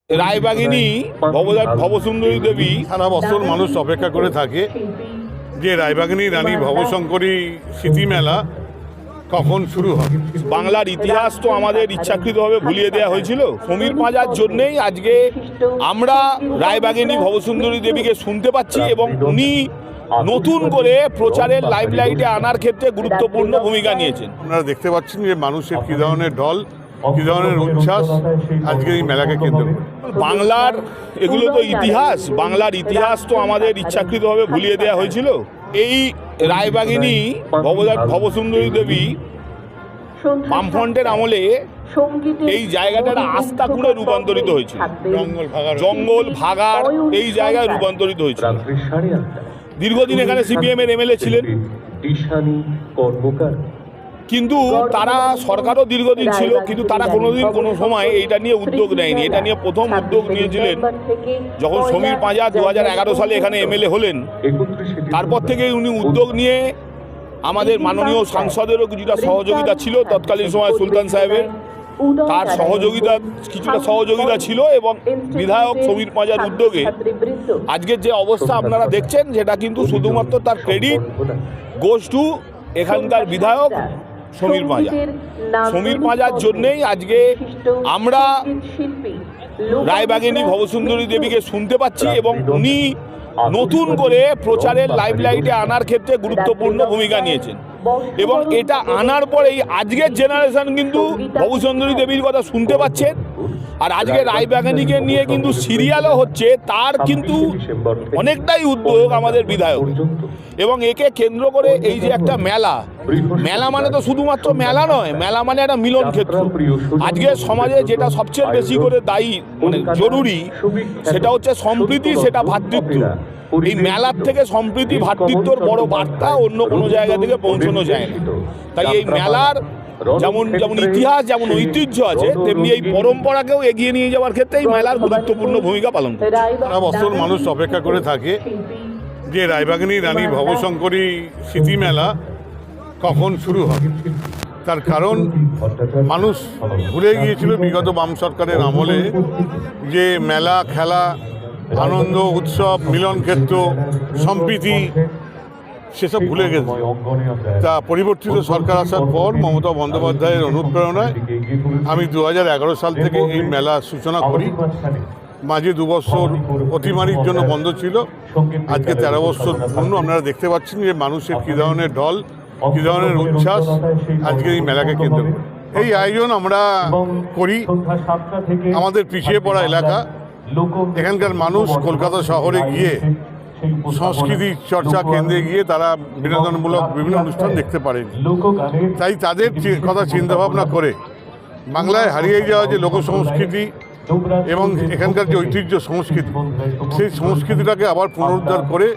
রায়বাগিনী ভবসুন্দরী দেবী সারা বছর মানুষ অপেক্ষা করে থাকে যে রায়বাগিনী রানী ভবশঙ্করী স্মৃতিমেলা কখন শুরু হবে। বাংলার ইতিহাস তো আমাদের ইচ্ছাকৃতভাবে ভুলিয়ে দেওয়া হয়েছিল। সমীর পাঁজার জন্যেই আজকে আমরা রায়বাগিনী ভবসুন্দরী দেবীকে শুনতে পাচ্ছি এবং উনি নতুন করে প্রচারের লাইমলাইটে আনার ক্ষেত্রে গুরুত্বপূর্ণ ভূমিকা নিয়েছেন। আপনারা দেখতে পাচ্ছেন যে মানুষের কী ধরনের ঢল, কী ধরনের উচ্ছ্বাস আজকে এই মেলাকে কেন্দ্র করে। বাংলার এগুলো তো ইতিহাস, বাংলার ইতিহাস তো আমাদের ইচ্ছাকৃতভাবে ভুলিয়ে দেওয়া হয়েছিল। এই রায়বাগিনী ভবসুন্দরী দেবী বামফ্রন্টের আমলে এই জায়গাটা আস্থা কুঁড়ে রূপান্তরিত হয়েছিল, জঙ্গল ভাগাড় এই জায়গায় রূপান্তরিত হয়েছিল। দীর্ঘদিন এখানে সিপিএম এর এমএলএ ছিলেন, কিন্তু তারা সরকারও দীর্ঘদিন ছিল, কিন্তু তারা কোনোদিন কোনো সময় এইটা নিয়ে উদ্যোগ নেয়নি। এটা নিয়ে প্রথম উদ্যোগ নিয়েছিলেন যখন সমীর পাঁজা 2011 সালে এখানে এমএলএ হলেন। তারপর থেকেই উনি উদ্যোগ নিয়ে আমাদের মাননীয় সাংসদেরও কিছুটা সহযোগিতা ছিল, তৎকালীন সময় সুলতান সাহেবের তার কিছুটা সহযোগিতা ছিল, এবং বিধায়ক সমীর পাঁজার উদ্যোগে আজকের যে অবস্থা আপনারা দেখছেন সেটা কিন্তু শুধুমাত্র তার ক্রেডিট গোজ টু এখানকার বিধায়ক সমীর পাঁজা। সমীর পাঁজার জন্যেই আজকে আমরা রায়বাগিনী ভবসুন্দরী দেবীকে শুনতে পাচ্ছি এবং উনি নতুন করে প্রচারের লাইমলাইটে আনার ক্ষেত্রে গুরুত্বপূর্ণ ভূমিকা নিয়েছেন। এবং এটা আনার পরেই আজকের জেনারেশন কিন্তু ভবসুন্দরী দেবীর কথা শুনতে পাচ্ছেন। আর আজকে রায়বাগিনীকে নিয়ে কিন্তু সিরিয়ালও হচ্ছে, তার কিন্তু অনেকটাই উদ্যোগ আমাদের বিধায়ক। এবং একে কেন্দ্র করে এই যে একটা মেলা মানে তো শুধুমাত্র মেলা নয়, মেলা মানে একটা মিলন ক্ষেত্র। আজকে সমাজে যেটা সবচেয়ে বেশি করে দায়ী মানে জরুরি সেটা হচ্ছে সম্প্রীতি, সেটা ভ্রাতৃত্ব। এই মেলার থেকে সম্প্রীতি ভ্রাতৃত্বর বড় বার্তা অন্য কোনো জায়গা থেকে পৌঁছানো যায় না। তাই এই মেলার যেমন ইতিহাস, যেমন ঐতিহ্য আছে, তেমনি এই পরম্পরাকেও এগিয়ে নিয়ে যাওয়ার ক্ষেত্রে এই মেলার গুরুত্বপূর্ণ ভূমিকা পালন করে। সারা বছর মানুষ অপেক্ষা করে থাকে যে রায়বাগিনী রানী ভবশঙ্করী স্মৃতিমেলা কখন শুরু হবে। তার কারণ মানুষ ভুলে গিয়েছিল বিগত বাম সরকারের আমলে যে মেলা, খেলা, আনন্দ, উৎসব, মিলন ক্ষেত্র, সম্প্রীতি সেসব ভুলে গেছে। তা পরিবর্তিত সরকার আসার পর মমতা বন্দ্যোপাধ্যায়ের অনুপ্রেরণায় আমি 2011 সাল থেকে এই মেলা সূচনা করি। মাঝে 2 বছর অতিমারির জন্য বন্ধ ছিল, আজকে 13 বছর পূর্ণ। আপনারা দেখতে পাচ্ছেন যে মানুষের কী ধরনের ঢল, কী ধরনের উচ্ছ্বাস আজকে এই মেলাকে কেন্দ্র করে। এই আয়োজন আমরা করি আমাদের পিছিয়ে পড়া এলাকা, এখানকার মানুষ কলকাতা শহরে গিয়ে সংস্কৃতি চর্চা কেন্দ্রে গিয়ে তারা বিনোদনমূলক বিভিন্ন অনুষ্ঠান দেখতে পারেন। তাই তাদের কথা চিন্তাভাবনা করে বাংলায় হারিয়ে যাওয়া যে লোকসংস্কৃতি এবং এখানকার যে ঐতিহ্য সংস্কৃতি, সেই সংস্কৃতিটাকে আবার পুনরুদ্ধার করে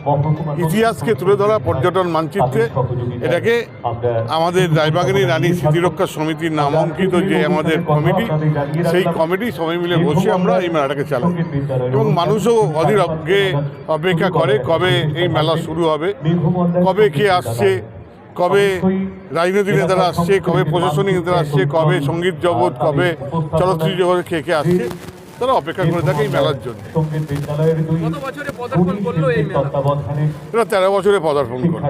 ইতিহাসকে তুলে ধরা পর্যটন মানচিত্রে এটাকে আমাদের রায়বাগিনী রানী স্মৃতিরক্ষা সমিতির নামাঙ্কিত যে আমাদের কমিটি, সেই কমিটি সবাই মিলে বসে আমরা এই মেলাটাকে চালাই। এবং মানুষও অধীর অপেক্ষা করে কবে এই মেলা শুরু হবে, কবে কে আসছে, কবে রাজনৈতিক নেতারা আসছে, কবে প্রশাসনিক নেতারা আসছে, কবে সঙ্গীত জগৎ, কবে চলচ্চিত্র জগৎ কে আসছে, তারা অপেক্ষা করে থাকে এই মেলার জন্য। 13 বছরে পদার্পণ করে।